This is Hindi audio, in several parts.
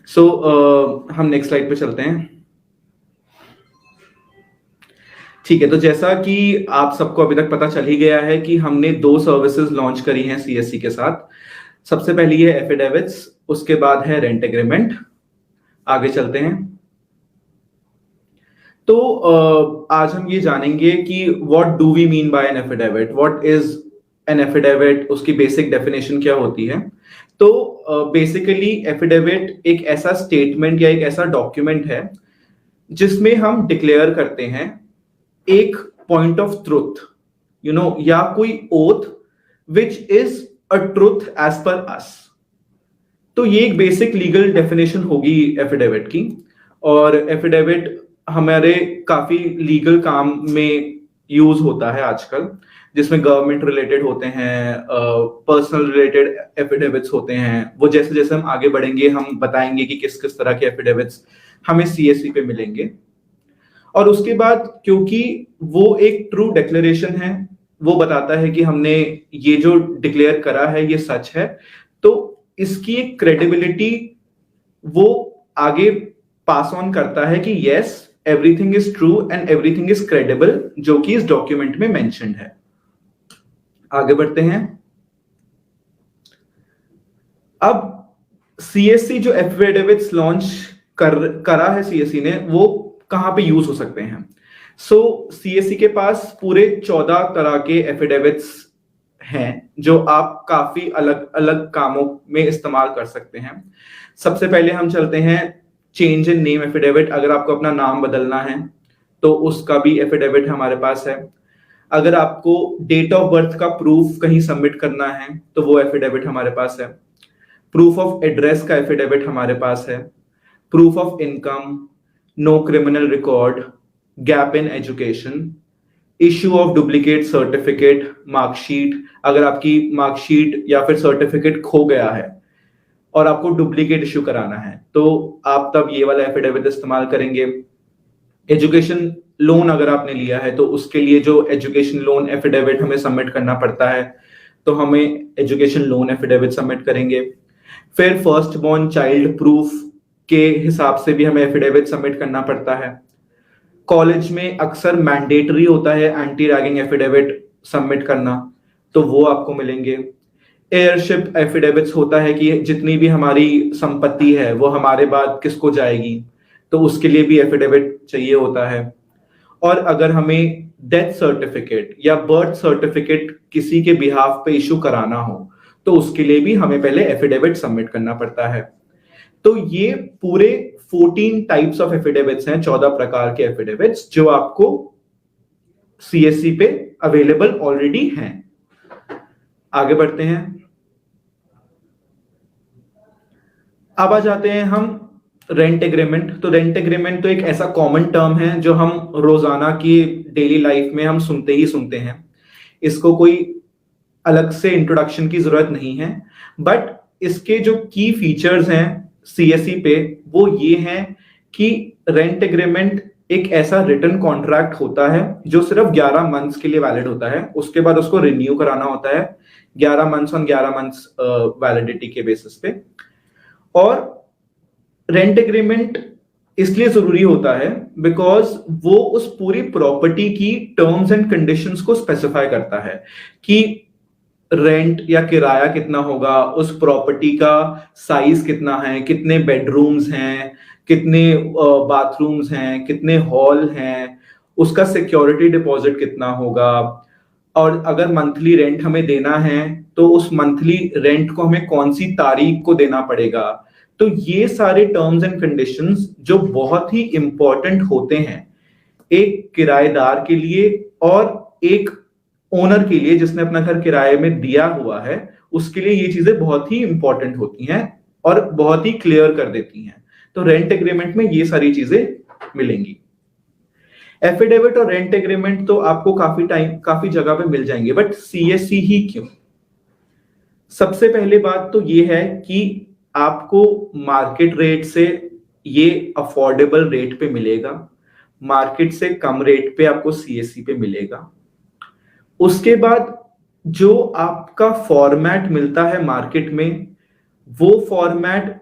सो हम नेक्स्ट स्लाइड पे चलते हैं। ठीक है, तो जैसा कि आप सबको अभी तक पता चल ही गया है कि हमने दो सर्विसेज लॉन्च करी हैं सीएससी के साथ। सबसे पहली है एफिडेविट्स, उसके बाद है रेंट एग्रीमेंट। आगे चलते हैं। तो आज हम ये जानेंगे कि what do we mean by an affidavit, what is an affidavit, उसकी बेसिक डेफिनेशन क्या होती है। तो बेसिकली एफिडेविट एक ऐसा स्टेटमेंट या एक ऐसा डॉक्यूमेंट है जिसमें हम डिक्लेयर करते हैं एक पॉइंट ऑफ ट्रुथ, या कोई oath which is a truth as per us. तो ये एक बेसिक लीगल डेफिनेशन होगी एफिडेविट की। और एफिडेविट हमारे काफी लीगल काम में यूज होता है आजकल, जिसमें गवर्नमेंट रिलेटेड होते हैं, पर्सनल रिलेटेड एफिडेविट्स होते हैं। वो जैसे जैसे हम आगे बढ़ेंगे हम बताएंगे कि किस किस तरह के एफिडेविट्स हमें सीएससी पे मिलेंगे। और उसके बाद क्योंकि वो एक ट्रू डिक्लेरेशन है, वो बताता है कि हमने ये जो डिक्लेयर करा है ये सच है, तो इसकी एक क्रेडिबिलिटी वो आगे पास ऑन करता है कि yes everything is true and everything is credible, जो कि इस डॉक्यूमेंट में मेंशन्ड है। आगे बढ़ते हैं। अब सीएससी जो एफिडेविट्स लॉन्च करा है सीएससी ने, वो कहां पे यूज हो सकते हैं। सो सीएससी के पास पूरे 14 तरह के एफिडेविट्स हैं जो आप काफी अलग अलग कामों में इस्तेमाल कर सकते हैं। सबसे पहले हम चलते हैं चेंज इन नेम एफिडेविट। अगर आपको अपना नाम बदलना है तो उसका भी एफिडेविट हमारे पास है। अगर आपको डेट ऑफ बर्थ का प्रूफ कहीं सबमिट करना है तो वो एफिडेविट हमारे पास है। प्रूफ ऑफ एड्रेस का एफिडेविट हमारे पास है। Proof of income, no criminal record, gap in education, issue of duplicate certificate, marksheet. अगर आपकी मार्कशीट या फिर सर्टिफिकेट खो गया है और आपको डुप्लीकेट इश्यू कराना है तो आप तब ये वाला एफिडेविट इस्तेमाल करेंगे। एजुकेशन लोन अगर आपने लिया है तो उसके लिए जो एजुकेशन लोन एफिडेविट हमें सबमिट करना पड़ता है, तो हमें एजुकेशन लोन एफिडेविट सबमिट करेंगे। फिर फर्स्ट बॉर्न चाइल्ड प्रूफ के हिसाब से भी हमें एफिडेविट सबमिट करना पड़ता है। कॉलेज में अक्सर मैंडेटरी होता है एंटी रैगिंग एफिडेविट सबमिट करना, तो वो आपको मिलेंगे। एयरशिप एफिडेविट्स होता है कि जितनी भी हमारी संपत्ति है वो हमारे बाद किसको जाएगी, तो उसके लिए भी एफिडेविट चाहिए होता है। और अगर हमें डेथ सर्टिफिकेट या बर्थ सर्टिफिकेट किसी के बिहाफ पे इशू कराना हो तो उसके लिए भी हमें पहले एफिडेविट सबमिट करना पड़ता है। तो ये पूरे 14 टाइप्स ऑफ एफिडेविट्स हैं, 14 प्रकार के एफिडेविट्स जो आपको सीएससी पे अवेलेबल ऑलरेडी हैं। आगे बढ़ते हैं। अब आ जाते हैं हम रेंट एग्रीमेंट। तो रेंट एग्रीमेंट तो एक ऐसा कॉमन टर्म है जो हम रोजाना की डेली लाइफ में हम सुनते ही सुनते हैं। इसको कोई अलग से इंट्रोडक्शन की जरूरत नहीं है, बट इसके जो की फीचर्स हैं सीएससी पे वो ये हैं कि रेंट एग्रीमेंट एक ऐसा रिटन कॉन्ट्रैक्ट होता है जो सिर्फ 11 मंथ्स के लिए वैलिड होता है। उसके बाद उसको रिन्यू कराना होता है 11 मंथ्स ऑन 11 मंथ्स वैलिडिटी के बेसिस पे। और रेंट एग्रीमेंट इसलिए जरूरी होता है बिकॉज वो उस पूरी प्रॉपर्टी की टर्म्स एंड कंडीशंस को स्पेसिफाई करता है कि रेंट या किराया कितना होगा, उस प्रॉपर्टी का साइज कितना है, कितने बेडरूम्स हैं, कितने बाथरूम्स हैं, कितने हॉल हैं, उसका सिक्योरिटी डिपॉजिट कितना होगा, और अगर मंथली रेंट हमें देना है तो उस मंथली रेंट को हमें कौन सी तारीख को देना पड़ेगा। तो ये सारे टर्म्स एंड कंडीशंस जो बहुत ही इंपॉर्टेंट होते हैं एक किराएदार के लिए और एक ओनर के लिए जिसने अपना घर किराए में दिया हुआ है, उसके लिए ये चीजें बहुत ही इंपॉर्टेंट होती हैं और बहुत ही क्लियर कर देती हैं। तो रेंट एग्रीमेंट में ये सारी चीजें मिलेंगी। एफिडेविट और रेंट एग्रीमेंट तो आपको काफी जगह पे मिल जाएंगे, बट सीएससी ही क्यों। सबसे पहले बात तो ये है कि आपको मार्केट रेट से ये अफोर्डेबल रेट पे मिलेगा, मार्केट से कम रेट पे आपको सीएससी पे मिलेगा। उसके बाद जो आपका फॉर्मेट मिलता है मार्केट में, वो फॉर्मेट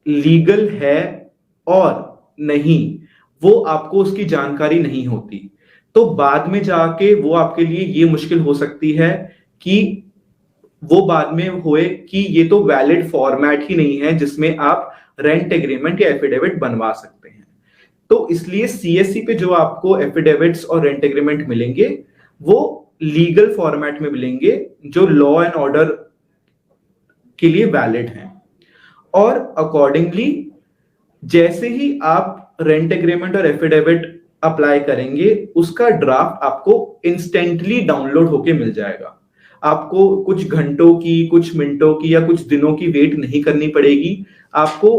लीगल है और नहीं, वो आपको उसकी जानकारी नहीं होती, तो बाद में जाके वो आपके लिए ये मुश्किल हो सकती है कि वो बाद में होए कि ये तो वैलिड फॉर्मेट ही नहीं है जिसमें आप रेंट एग्रीमेंट या एफिडेविट बनवा सकते हैं। तो इसलिए सीएससी पे जो आपको एफिडेविट्स और रेंट एग्रीमेंट मिलेंगे वो लीगल फॉर्मेट में मिलेंगे, जो लॉ एंड ऑर्डर के लिए वैलिड हैं। और अकॉर्डिंगली जैसे ही आप रेंट एग्रीमेंट और एफिडेविट अप्लाई करेंगे, उसका ड्राफ्ट आपको इंस्टेंटली डाउनलोड होके मिल जाएगा। आपको कुछ घंटों की, कुछ मिनटों की या कुछ दिनों की वेट नहीं करनी पड़ेगी। आपको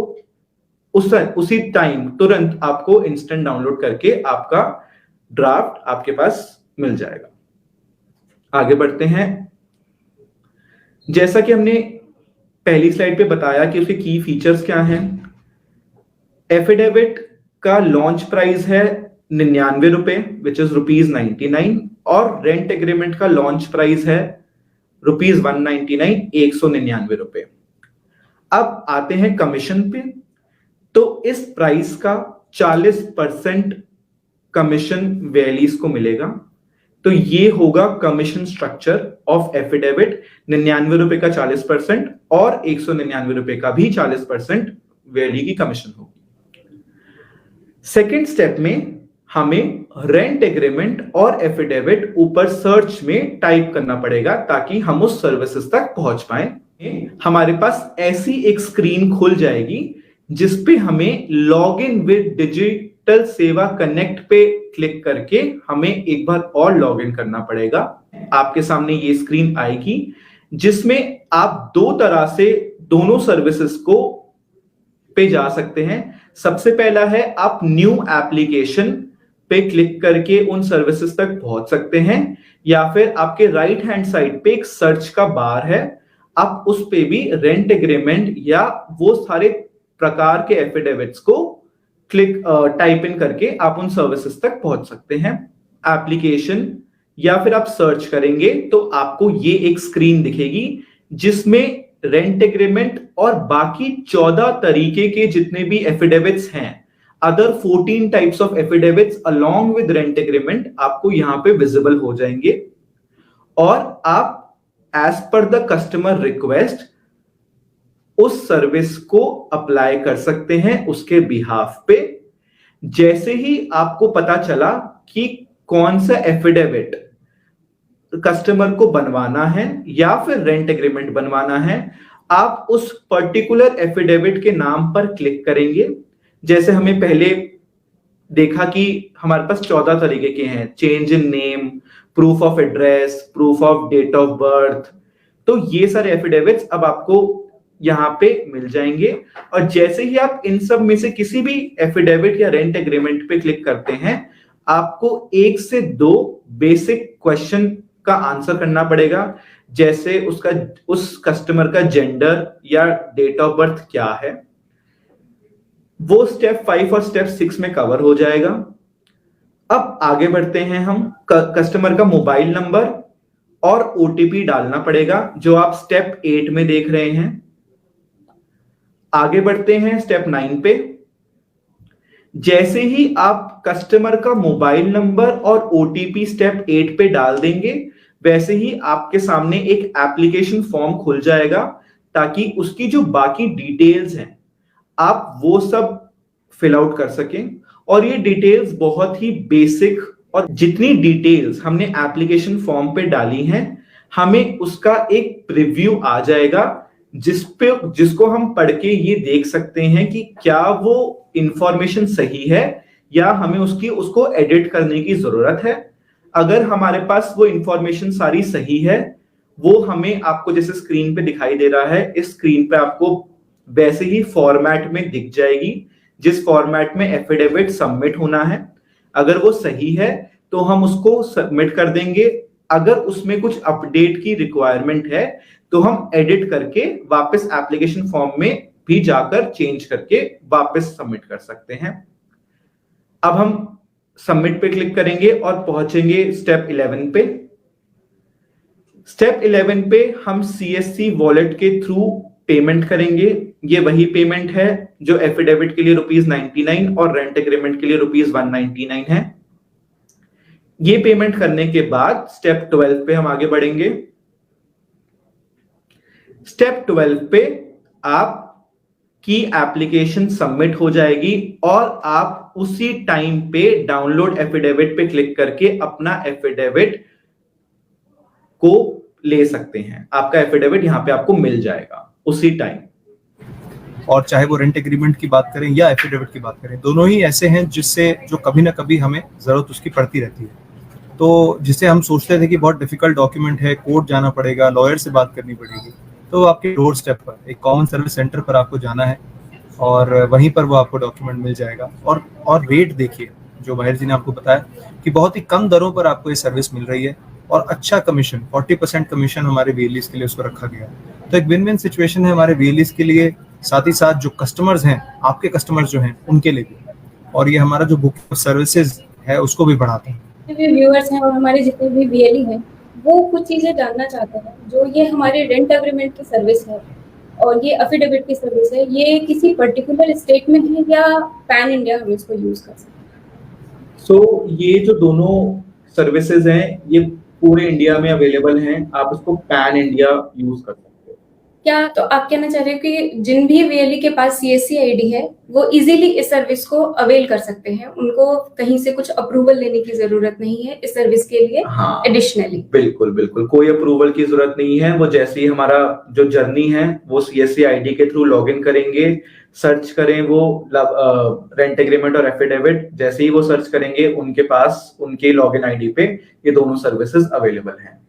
उसी टाइम तुरंत आपको इंस्टेंट डाउनलोड करके आपका ड्राफ्ट आपके पास मिल जाएगा। आगे बढ़ते हैं। जैसा कि हमने पहली स्लाइड पे बताया कि उसके की फीचर्स क्या हैं। एफिडेविट का लॉन्च प्राइस है 99 रुपए, विच इज ₹99, और रेंट एग्रीमेंट का लॉन्च प्राइस है ₹199, 199 रुपए। अब आते हैं कमीशन पे। तो इस प्राइस का 40% कमीशन वैलीज को मिलेगा। तो ये होगा कमीशन स्ट्रक्चर ऑफ एफिडेविट। 99 रुपए का 40% और 199 रुपए का भी 40% वैली की कमीशन होगी। सेकेंड स्टेप में हमें रेंट एग्रीमेंट और एफिडेविट ऊपर सर्च में टाइप करना पड़ेगा ताकि हम उस सर्विसेज तक पहुंच पाए। हमारे पास ऐसी एक स्क्रीन खुल जाएगी जिसपे हमें लॉग इन विद डिजिटल सेवा कनेक्ट पे क्लिक करके हमें एक बार और लॉग इन करना पड़ेगा। आपके सामने ये स्क्रीन आएगी जिसमें आप दो तरह से दोनों सर्विसेज को पे जा सकते हैं। सबसे पहला है आप न्यू एप्लीकेशन पे क्लिक करके उन सर्विसेज तक पहुंच सकते हैं, या फिर आपके राइट हैंड साइड पे एक सर्च का बार है, आप उस पे भी रेंट एग्रीमेंट या वो सारे प्रकार के एफिडेविट्स को क्लिक टाइप इन करके आप उन सर्विसेज तक पहुंच सकते हैं। एप्लीकेशन या फिर आप सर्च करेंगे तो आपको ये एक स्क्रीन दिखेगी जिसमें रेंट एग्रीमेंट और बाकी 14 तरीके के जितने भी एफिडेविट्स हैं, other 14 types of affidavits along with rent agreement आपको यहां पे विजिबल हो जाएंगे। और आप as per the customer request उस सर्विस को अप्लाई कर सकते हैं उसके बिहाफ पे। जैसे ही आपको पता चला कि कौन सा एफिडेविट कस्टमर को बनवाना है या फिर रेंट एग्रीमेंट बनवाना है, आप उस पर्टिकुलर एफिडेविट के नाम पर क्लिक करेंगे। जैसे हमें पहले देखा कि हमारे पास 14 तरीके के हैं, change in name, proof of address, proof of date of birth. तो ये सारे एफिडेविट्स अब आपको यहां पे मिल जाएंगे। और जैसे ही आप इन सब में से किसी भी एफिडेविट या रेंट एग्रीमेंट पे क्लिक करते हैं, आपको 1 से 2 बेसिक क्वेश्चन का आंसर करना पड़ेगा। जैसे उस कस्टमर का जेंडर या डेट ऑफ बर्थ क्या है, वो स्टेप 5 और स्टेप 6 में कवर हो जाएगा। अब आगे बढ़ते हैं हम। कस्टमर का मोबाइल नंबर और ओटीपी डालना पड़ेगा जो आप स्टेप 8 में देख रहे हैं। आगे बढ़ते हैं स्टेप 9 पे। जैसे ही आप कस्टमर का मोबाइल नंबर और ओटीपी स्टेप 8 पे डाल देंगे, वैसे ही आपके सामने एक एप्लीकेशन फॉर्म खुल जाएगा ताकि उसकी जो बाकी डिटेल्स हैं आप वो सब फिल आउट कर सकें। और ये डिटेल्स बहुत ही बेसिक, और जितनी डिटेल्स हमने एप्लीकेशन फॉर्म पे डाली हैं, हमें उसका एक प्रीव्यू आ जाएगा जिसको हम पढ़ के ये देख सकते हैं कि क्या वो इंफॉर्मेशन सही है या हमें उसको एडिट करने की जरूरत है। अगर हमारे पास वो इंफॉर्मेशन सारी सही है, वो हमें आपको जैसे स्क्रीन पे दिखाई दे रहा है, इस स्क्रीन पे आपको वैसे ही फॉर्मेट में दिख जाएगी जिस फॉर्मेट में एफिडेविट सबमिट होना है। अगर वो सही है तो हम उसको सबमिट कर देंगे। अगर उसमें कुछ अपडेट की रिक्वायरमेंट है तो हम एडिट करके वापस एप्लीकेशन फॉर्म में भी जाकर चेंज करके वापस सबमिट कर सकते हैं। अब हम सबमिट पे क्लिक करेंगे और पहुंचेंगे स्टेप 11 पे। स्टेप 11 पे हम सीएससी वॉलेट के थ्रू पेमेंट करेंगे। ये वही पेमेंट है जो एफिडेविट के लिए ₹99 और रेंट एग्रीमेंट के लिए ₹199 है। ये पेमेंट करने के बाद स्टेप 12 पे हम आगे बढ़ेंगे। स्टेप 12 पे आपकी एप्लीकेशन सबमिट हो जाएगी और आप उसी टाइम पे डाउनलोड एफिडेविट पे क्लिक करके अपना एफिडेविट को ले सकते हैं। आपका एफिडेविट यहां पे आपको मिल जाएगा उसी टाइम। और चाहे वो रेंट एग्रीमेंट की बात करें या एफिडेविट की बात करें, दोनों ही ऐसे हैं जिससे जो कभी ना कभी हमें जरूरत उसकी पड़ती रहती है। तो जिसे हम सोचते थे कि बहुत डिफिकल्ट डॉक्यूमेंट है, कोर्ट जाना पड़ेगा, लॉयर से बात करनी पड़ेगी, तो आपके डोर स्टेप पर एक कॉमन सर्विस सेंटर पर आपको जाना है और वहीं पर वो आपको डॉक्यूमेंट मिल जाएगा। और रेट देखिए, जो माहिर जी ने आपको बताया कि बहुत ही कम दरों पर आपको ये सर्विस मिल रही है और अच्छा कमीशन, 40% कमीशन हमारे वीएलईस के लिए उसको रखा गया है। तो एक विन विन सिचुएशन है हमारे वीएलईस के लिए, साथ ही साथ जो कस्टमर्स हैं, आपके कस्टमर्स जो हैं उनके लिए भी, और ये हमारा जो बुक सर्विसेज है उसको भी बढ़ाते हैं। जितने भी व्यूअर्स हैं और हमारे जितने भी वीएलई हैं वो कुछ चीज़ें जानना चाहते हैं। जो ये हमारे रेंट एग्रीमेंट की सर्विस है और ये एफिडेविट की सर्विस है, ये किसी पर्टिकुलर स्टेट में है या पैन इंडिया हम इसको यूज कर सकते हैं? सो ये जो दोनों सर्विसेज हैं ये पूरे इंडिया में अवेलेबल हैं। आप इसको पैन इंडिया यूज कर सकते हैं। क्या तो आप कहना चाह रहे हो कि जिन भी वीएलई के पास सीएससी आईडी है वो इजीली इस सर्विस को अवेल कर सकते हैं, उनको कहीं से कुछ अप्रूवल लेने की जरूरत नहीं है इस सर्विस के लिए? हाँ, एडिशनली बिल्कुल बिल्कुल कोई अप्रूवल की जरूरत नहीं है। वो जैसे ही हमारा जो जर्नी है वो सीएससी आईडी के थ्रू लॉगिन करेंगे, सर्च करें वो रेंट एग्रीमेंट और एफिडेविट, जैसे ही वो सर्च करेंगे उनके पास उनके लॉगिन आईडी पे ये दोनों सर्विसेज अवेलेबल हैं।